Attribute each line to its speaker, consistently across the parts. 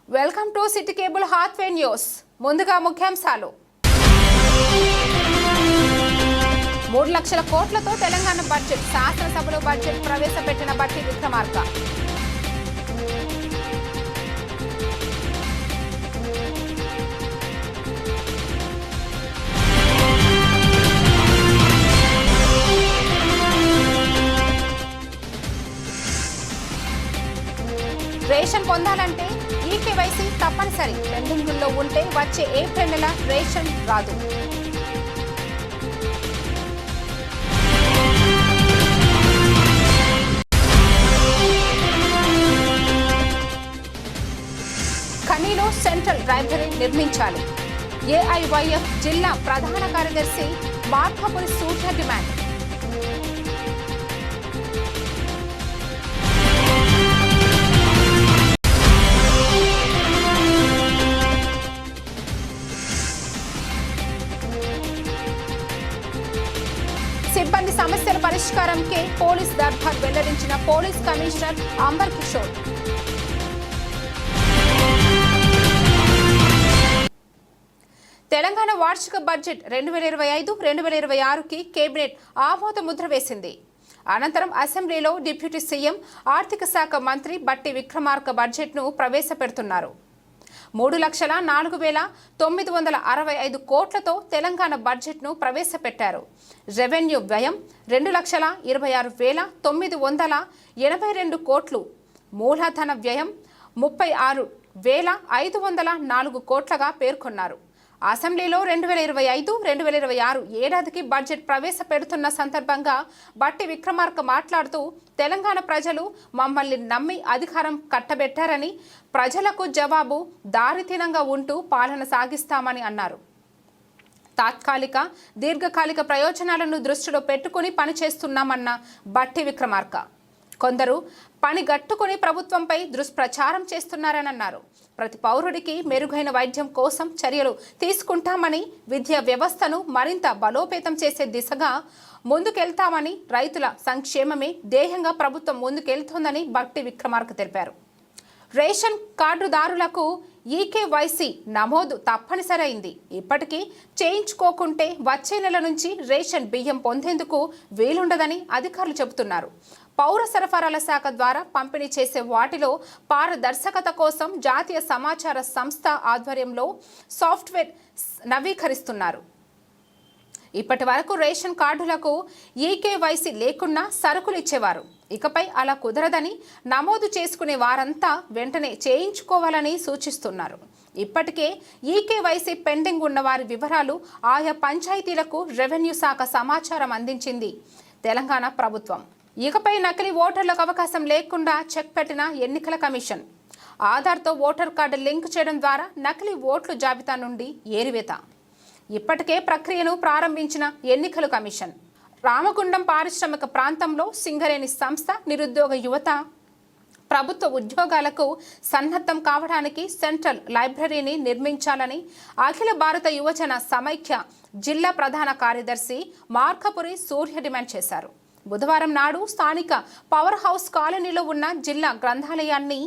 Speaker 1: Welcome to City Cable Hathway news. ముందుగా ముఖ్యాంశాలు. 3 లక్షల కోట్లతో తెలంగాణ బడ్జెట్. శాసనసభలో బడ్జెట్ ప్రవేశపెట్టిన బట్టి విక్రమార్క. రేషన్ పొందాలంటే ఈకేవైసీ తప్పనిసరి. పెండింగుల్లో ఉంటే వచ్చే ఏప్రిల్ నెల రేషన్ రాదు. ఖనీలో సెంట్రల్ లైబ్రరీ నిర్మించాలి. ఏఐవైఎఫ్ జిల్లా ప్రధాన కార్యదర్శి మార్కపురి సూర్య డిమాండ్. సిబ్బంది సమస్యల పరిష్కారంకే పోలీస్ దర్బార్ వెల్లడించిన పోలీస్ కమిషనర్ అంబర్ కిషోర్. తెలంగాణ వార్షిక బడ్జెట్ 2025-2026కి కేబినెట్ ఆమోద ముద్ర వేసింది. అనంతరం అసెంబ్లీలో డిప్యూటీ సీఎం ఆర్థిక శాఖ మంత్రి బట్టి విక్రమార్క బడ్జెట్ను ప్రవేశపెడుతున్నారు. 3,04,965 కోట్లతో తెలంగాణ బడ్జెట్ను ప్రవేశపెట్టారు. రెవెన్యూ వ్యయం 2,26,982 కోట్లు. మూలధన వ్యయం 36,504 కోట్లగా పేర్కొన్నారు. అసెంబ్లీలో 2025-2026 ఏడాదికి బడ్జెట్ ప్రవేశపెడుతున్న సందర్భంగా బట్టి విక్రమార్క మాట్లాడుతూ, తెలంగాణ ప్రజలు మమ్మల్ని నమ్మి అధికారం కట్టబెట్టారని, ప్రజలకు జవాబు దారితీనంగా ఉంటూ పాలన సాగిస్తామని అన్నారు. తాత్కాలిక దీర్ఘకాలిక ప్రయోజనాలను దృష్టిలో పెట్టుకుని పనిచేస్తున్నామన్న బట్టి విక్రమార్క, కొందరు పని గట్టుకుని ప్రభుత్వంపై దుష్ప్రచారం చేస్తున్నారని అన్నారు. ప్రతి పౌరుడికి మెరుగైన వైద్యం కోసం చర్యలు తీసుకుంటామని, విద్యా వ్యవస్థను మరింత బలోపేతం చేసే దిశగా ముందుకెళ్తామని, రైతుల సంక్షేమమే ధ్యేయంగా ప్రభుత్వం ముందుకెళ్తోందని బట్టి విక్రమార్క తెలిపారు. రేషన్ కార్డుదారులకు ఈకేవైసీ నమోదు తప్పనిసరైంది. ఇప్పటికీ చేయించుకోకుంటే వచ్చే నెల నుంచి రేషన్ బియ్యం పొందేందుకు వీలుండదని అధికారులు చెబుతున్నారు. పౌర సరఫరాల శాఖ ద్వారా పంపిణీ చేసే వాటిలో పారదర్శకత కోసం జాతీయ సమాచార సంస్థ ఆధ్వర్యంలో సాఫ్ట్వేర్ నవీకరిస్తున్నారు. ఇప్పటి వరకు రేషన్ కార్డులకు ఈకేవైసీ లేకున్నా సరుకులు ఇచ్చేవారు. ఇకపై అలా కుదరదని, నమోదు చేసుకునే వారంతా వెంటనే చేయించుకోవాలని సూచిస్తున్నారు. ఇప్పటికే ఈకేవైసీ పెండింగ్ ఉన్న వారి వివరాలు ఆయా పంచాయతీలకు రెవెన్యూ శాఖ సమాచారం అందించింది తెలంగాణ ప్రభుత్వం. ఇకపై నకిలీ ఓటర్లకు అవకాశం లేకుండా చెక్ పెట్టిన ఎన్నికల కమిషన్. ఆధార్తో ఓటర్ కార్డు లింక్ చేయడం ద్వారా నకిలీ ఓట్ల జాబితా నుండి ఏరివేత. ఇప్పటికే ప్రక్రియను ప్రారంభించిన ఎన్నికల కమిషన్. రామగుండం పారిశ్రామిక ప్రాంతంలో సింగరేణి సంస్థ నిరుద్యోగ యువత ప్రభుత్వ ఉద్యోగాలకు సన్నద్ధం కావడానికి సెంట్రల్ లైబ్రరీని నిర్మించాలని అఖిల భారత యువజన సమైక్య జిల్లా ప్రధాన కార్యదర్శి మార్కపురి సూర్య డిమాండ్ చేశారు. బుధవారం నాడు స్థానిక పవర్ హౌస్ కాలనీలో ఉన్న జిల్లా గ్రంథాలయాన్ని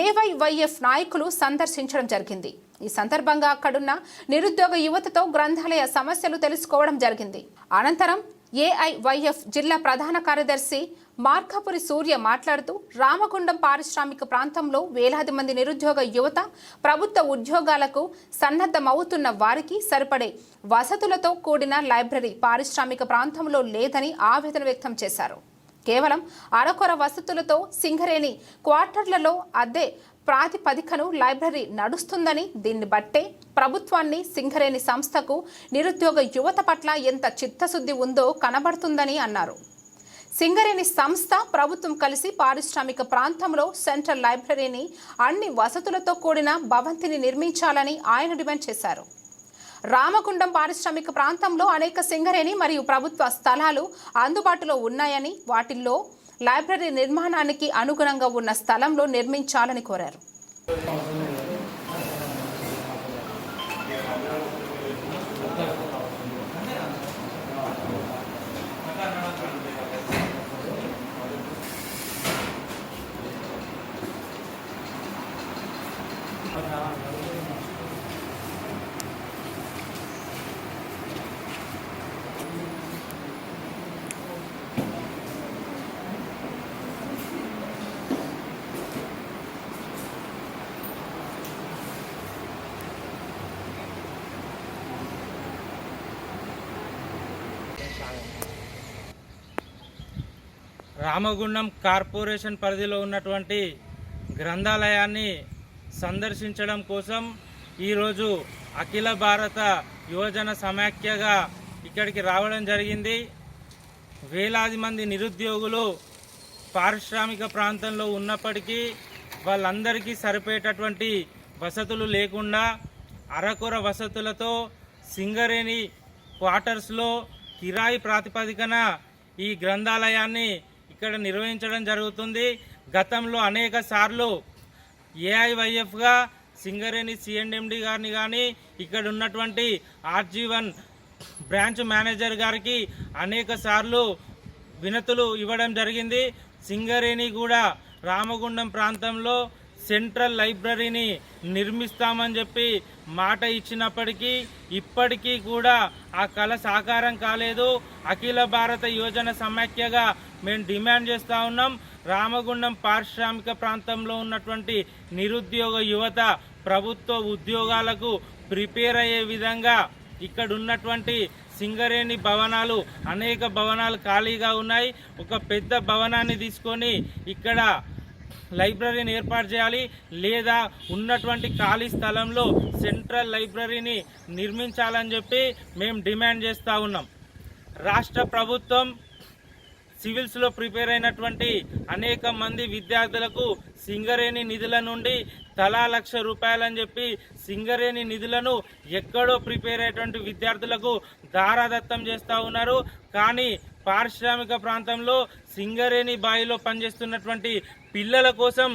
Speaker 1: ఏఐవైఎఫ్ నాయకులు సందర్శించడం జరిగింది. ఈ సందర్భంగా అక్కడున్న నిరుద్యోగ యువతతో గ్రంథాలయ సమస్యలు తెలుసుకోవడం జరిగింది. అనంతరం ఏఐవైఎఫ్ జిల్లా ప్రధాన కార్యదర్శి మార్కపురి సూర్య మాట్లాడుతూ, రామగుండం పారిశ్రామిక ప్రాంతంలో వేలాది మంది నిరుద్యోగ యువత ప్రభుత్వ ఉద్యోగాలకు సన్నద్ధమవుతున్న వారికి సరిపడే వసతులతో కూడిన లైబ్రరీ పారిశ్రామిక ప్రాంతంలో లేదని ఆవేదన వ్యక్తం చేశారు. కేవలం అరకొర వసతులతో సింగరేణి క్వార్టర్లలో అద్దె ప్రాతిపదికను లైబ్రరీ నడుస్తుందని, దీన్ని బట్టే ప్రభుత్వాన్ని, సింగరేణి సంస్థకు నిరుద్యోగ యువత పట్ల ఎంత చిత్తశుద్ధి ఉందో కనబడుతుందని అన్నారు. సింగరేణి సంస్థ, ప్రభుత్వం కలిసి పారిశ్రామిక ప్రాంతంలో సెంట్రల్ లైబ్రరీని అన్ని వసతులతో కూడిన భవంతిని నిర్మించాలని ఆయన డిమాండ్ చేశారు. రామగుండం పారిశ్రామిక ప్రాంతంలో అనేక సింగరేణి మరియు ప్రభుత్వ స్థలాలు అందుబాటులో ఉన్నాయని, వాటిల్లో లైబ్రరీ నిర్మాణానికి అనుగుణంగా ఉన్న స్థలంలో నిర్మించాలని కోరారు.
Speaker 2: రామగుండం కార్పొరేషన్ పరిధిలో ఉన్నటువంటి గ్రంథాలయాన్ని సందర్శించడం కోసం ఈరోజు అఖిల భారత యువజన సమాఖ్యగా ఇక్కడికి రావడం జరిగింది. వేలాది మంది నిరుద్యోగులు పారిశ్రామిక ప్రాంతంలో ఉన్నప్పటికీ వాళ్ళందరికీ సరిపోయేటటువంటి వసతులు లేకుండా అరకొర వసతులతో సింగరేణి క్వార్టర్స్లో కిరాయి ప్రాతిపదికన ఈ గ్రంథాలయాన్ని ఇక్కడ నిర్వహించడం జరుగుతుంది. గతంలో అనేక సార్లు ఏఐవైఎఫ్గా సింగరేణి సిఎండ్ఎండి గారిని కానీ ఇక్కడ ఉన్నటువంటి RG1 బ్రాంచ్ మేనేజర్ గారికి అనేక సార్లు వినతులు ఇవ్వడం జరిగింది. సింగరేణి కూడా రామగుండం ప్రాంతంలో సెంట్రల్ లైబ్రరీని నిర్మిస్తామని చెప్పి మాట ఇచ్చినప్పటికీ ఇప్పటికీ కూడా ఆ కళ సాకారం కాలేదు. అఖిల భారత యువజన సమాఖ్యగా మేము డిమాండ్ చేస్తూ ఉన్నాం. రామగుండం పారిశ్రామిక ప్రాంతంలో ఉన్నటువంటి నిరుద్యోగ యువత ప్రభుత్వ ఉద్యోగాలకు ప్రిపేర్ అయ్యే విధంగా ఇక్కడ ఉన్నటువంటి సింగరేణి భవనాలు అనేక భవనాలు ఖాళీగా ఉన్నాయి. ఒక పెద్ద భవనాన్ని తీసుకొని ఇక్కడ లైబ్రరీని ఏర్పాటు చేయాలి, లేదా ఉన్నటువంటి ఖాళీ స్థలంలో సెంట్రల్ లైబ్రరీని నిర్మించాలని చెప్పి మేము డిమాండ్ చేస్తూ ఉన్నాం. రాష్ట్ర ప్రభుత్వం సివిల్స్లో ప్రిపేర్ అయినటువంటి అనేక మంది విద్యార్థులకు సింగరేణి నిధుల నుండి తలా ₹1,00,000 అని చెప్పి సింగరేణి నిధులను ఎక్కడో ప్రిపేర్ అయ్యేటువంటి విద్యార్థులకు దారాదత్తం చేస్తూ ఉన్నారు. కానీ పారిశ్రామిక ప్రాంతంలో సింగరేణి బాయిలో పనిచేస్తున్నటువంటి పిల్లల కోసం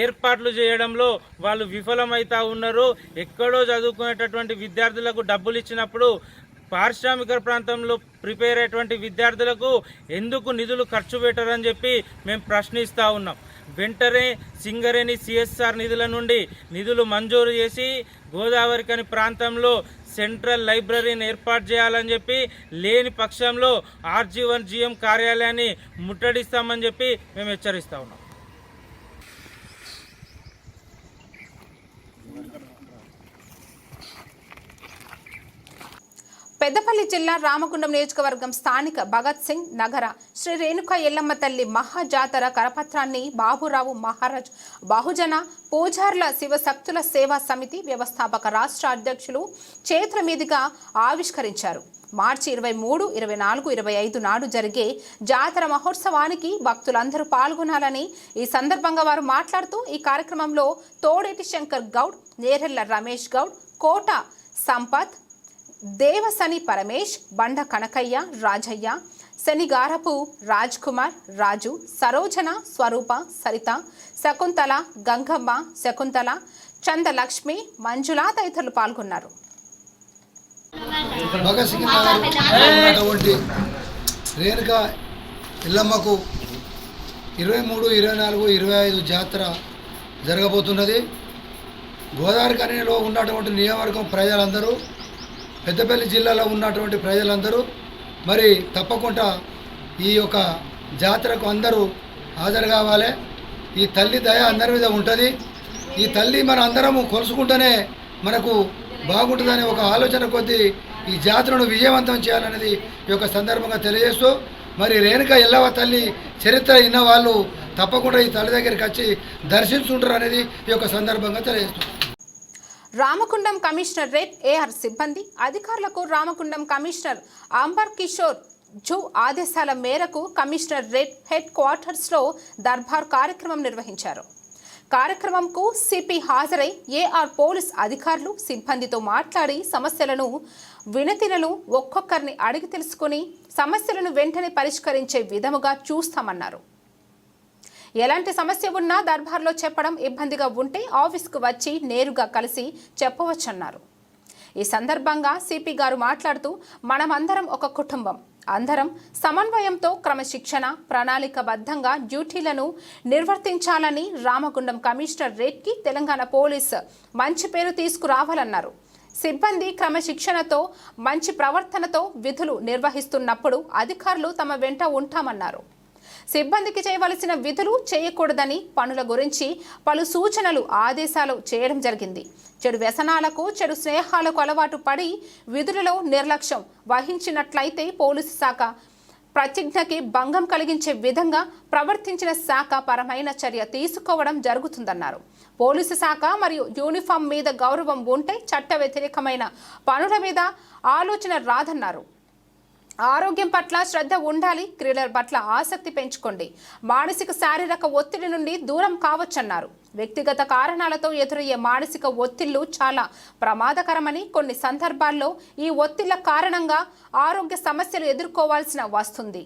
Speaker 2: ఏర్పాట్లు చేయడంలో వాళ్ళు విఫలమవుతా ఉన్నారు. ఎక్కడో చదువుకునేటటువంటి విద్యార్థులకు డబ్బులు ఇచ్చినప్పుడు పారిశ్రామిక ప్రాంతంలో ప్రిపేర్ అయ్యేటువంటి విద్యార్థులకు ఎందుకు నిధులు ఖర్చు పెట్టరని చెప్పి మేము ప్రశ్నిస్తూ ఉన్నాం. వెంటనే సింగరేణి CSR నిధుల నుండి నిధులు మంజూరు చేసి గోదావరికని ప్రాంతంలో సెంట్రల్ లైబ్రరీని ఏర్పాటు చేయాలని చెప్పి, లేని పక్షంలో RG1 GM కార్యాలయాన్ని ముట్టడిస్తామని చెప్పి మేము హెచ్చరిస్తూ ఉన్నాం.
Speaker 1: పెద్దపల్లి జిల్లా రామగుండం నియోజకవర్గం స్థానిక భగత్ సింగ్ నగర శ్రీ రేణుక ఎల్లమ్మ తల్లి మహాజాతర కరపత్రాన్ని బాబురావు మహారాజ్ బహుజన పూజార్ల శివశక్తుల సేవా సమితి వ్యవస్థాపక రాష్ట్ర అధ్యక్షులు చేతుల మీదుగా ఆవిష్కరించారు. మార్చి 23, 24, 25 నాడు జరిగే జాతర మహోత్సవానికి భక్తులందరూ పాల్గొనాలని ఈ సందర్భంగా వారు మాట్లాడుతూ, ఈ కార్యక్రమంలో తోడేటి శంకర్ గౌడ్, నేరెళ్ల రమేష్ గౌడ్, కోట సంపత్, దేవసని పరమేష్, బండ కనకయ్య, రాజయ్య, శనిగారపు రాజ్ కుమార్, రాజు, సరోజన, స్వరూప, సరిత, శకుంతల, గంగమ్మ, శకుంతల, చందలక్ష్మి, మంజుల తదితరులు పాల్గొన్నారు.
Speaker 3: భగత్ సింగ్ ఉన్నటువంటి రేణుక ఎల్లమ్మకు 23, 24, 25 జాతర జరగబోతున్నది. గోదావరి కనిలో ఉన్నటువంటి నియోజకవర్గం ప్రజలందరూ, పెద్దపల్లి జిల్లాలో ఉన్నటువంటి ప్రజలందరూ మరి తప్పకుండా ఈ యొక్క జాతరకు అందరూ హాజరు కావాలి. ఈ తల్లి దయ అందరి మీద ఉంటుంది. ఈ తల్లి మన అందరము కొలుసుకుంటేనే మనకు బాగుంటుందనే ఒక ఆలోచన కొద్దీ ఈ జాతరను విజయవంతం చేయాలనేది ఈ యొక్క సందర్భంగా తెలియజేస్తూ, మరి రేణుక ఎల్లవ తల్లి చరిత్ర ఇన్న వాళ్ళు తప్పకుండా ఈ తల్లి దగ్గరికి వచ్చి దర్శించుకుంటారు అనేది ఈ యొక్క సందర్భంగా తెలియజేస్తుంది.
Speaker 1: రామగుండం కమిషనరేట్ AR సిబ్బంది అధికారులకు రామగుండం కమిషనర్ అంబర్ కిషోర్ జూ ఆదేశాల మేరకు కమిషనరేట్ హెడ్ క్వార్టర్స్లో దర్బార్ కార్యక్రమం నిర్వహించారు. కార్యక్రమంకు సిపి హాజరై AR పోలీస్ అధికారులు సిబ్బందితో మాట్లాడి సమస్యలను, వినతిలను ఒక్కొక్కరిని అడిగి తెలుసుకుని సమస్యలను వెంటనే పరిష్కరించే విధముగా చూస్తామన్నారు. ఎలాంటి సమస్య ఉన్నా దర్బార్లో చెప్పడం, ఇబ్బందిగా ఉంటే ఆఫీస్కు వచ్చి నేరుగా కలిసి చెప్పవచ్చన్నారు. ఈ సందర్భంగా సిపి గారు మాట్లాడుతూ, మనమందరం ఒక కుటుంబం, అందరం సమన్వయంతో క్రమశిక్షణ ప్రణాళికబద్ధంగా డ్యూటీలను నిర్వర్తించాలని రామగుండం కమిషనర్ రేట్కి తెలంగాణ పోలీసు మంచి పేరు తీసుకురావాలన్నారు. సిబ్బంది క్రమశిక్షణతో మంచి ప్రవర్తనతో విధులు నిర్వహిస్తున్నప్పుడు అధికారులు తమ వెంట ఉంటామన్నారు. సిబ్బందికి చేయవలసిన విధులు చేయకూడదని పనుల గురించి పలు సూచనలు ఆదేశాలు చేయడం జరిగింది. చెడు వ్యసనాలకు చెడు స్నేహాలకు అలవాటు పడి విధులలో నిర్లక్ష్యం వహించినట్లయితే పోలీసు శాఖ ప్రతిజ్ఞకి భంగం కలిగించే విధంగా ప్రవర్తించిన శాఖ పరమైన చర్య తీసుకోవడం జరుగుతుందన్నారు. పోలీసు శాఖ మరియు యూనిఫామ్ మీద గౌరవం ఉంటే చట్ట వ్యతిరేకమైన పనుల మీద ఆలోచన రాదన్నారు. ఆరోగ్యం పట్ల శ్రద్ధ ఉండాలి. క్రీడల పట్ల ఆసక్తి పెంచుకోండి. మానసిక శారీరక ఒత్తిడి నుండి దూరం కావచ్చన్నారు. వ్యక్తిగత కారణాలతో ఎదురయ్యే మానసిక ఒత్తిళ్లు చాలా ప్రమాదకరమని, కొన్ని సందర్భాల్లో ఈ ఒత్తిళ్ల కారణంగా ఆరోగ్య సమస్యలు ఎదుర్కోవాల్సిన వస్తుంది.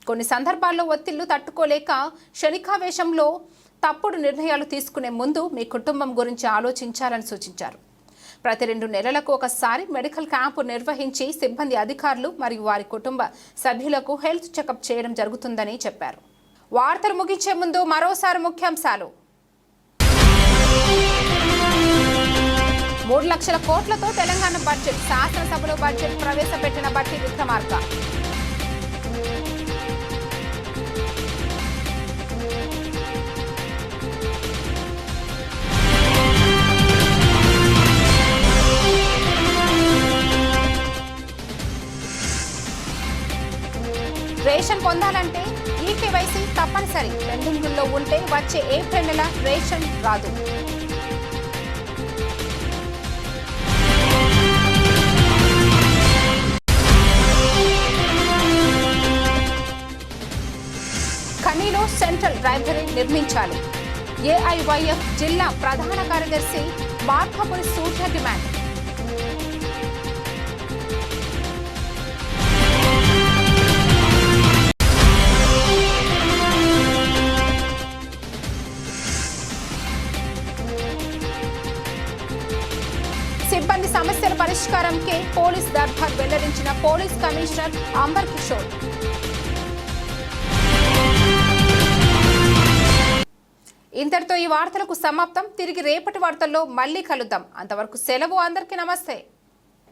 Speaker 1: కొన్ని సందర్భాల్లో ఒత్తిళ్లు తట్టుకోలేక క్షణికావేశంలో తప్పుడు నిర్ణయాలు తీసుకునే ముందు మీ కుటుంబం గురించి ఆలోచించాలని సూచించారు. ప్రతి 2 నెలలకు ఒకసారి మెడికల్ క్యాంపు నిర్వహించి సిబ్బంది అధికారులు మరియు వారి కుటుంబ సభ్యులకు హెల్త్ చెకప్ చేయడం జరుగుతుందని చెప్పారు. వార్తలు ముగించే ముందు మరోసారి ముఖ్యాంశాలు. 3 లక్షల కోట్లతో తెలంగాణ బడ్జెట్. శాసనసభలో బడ్జెట్ ప్రవేశపెట్టిన బట్టి విక్రమార్క. రేషన్ పొందాలంటే ఈకేవైసీ తప్పనిసరి. పెండింగుల్లో ఉంటే వచ్చే ఏప్రిల్ నెల రేషన్ రాదు. ఖనీలో సెంట్రల్ లైబ్రరీ నిర్మించాలి. ఏఐవైఎఫ్ జిల్లా ప్రధాన కార్యదర్శి మార్కపురి సూర్య డిమాండ్. సిబ్బంది సమస్యల పరిష్కారంకే పోలీస్ దర్బార్ వెల్లడించిన పోలీస్ కమిషనర్ అంబర్ కిషోర్. ఇంతటితో ఈ వార్తలకు సమాప్తం. తిరిగి రేపటి వార్తల్లో మళ్ళీ కలుద్దాం. అంతవరకు సెలవు. అందరికీ నమస్తే.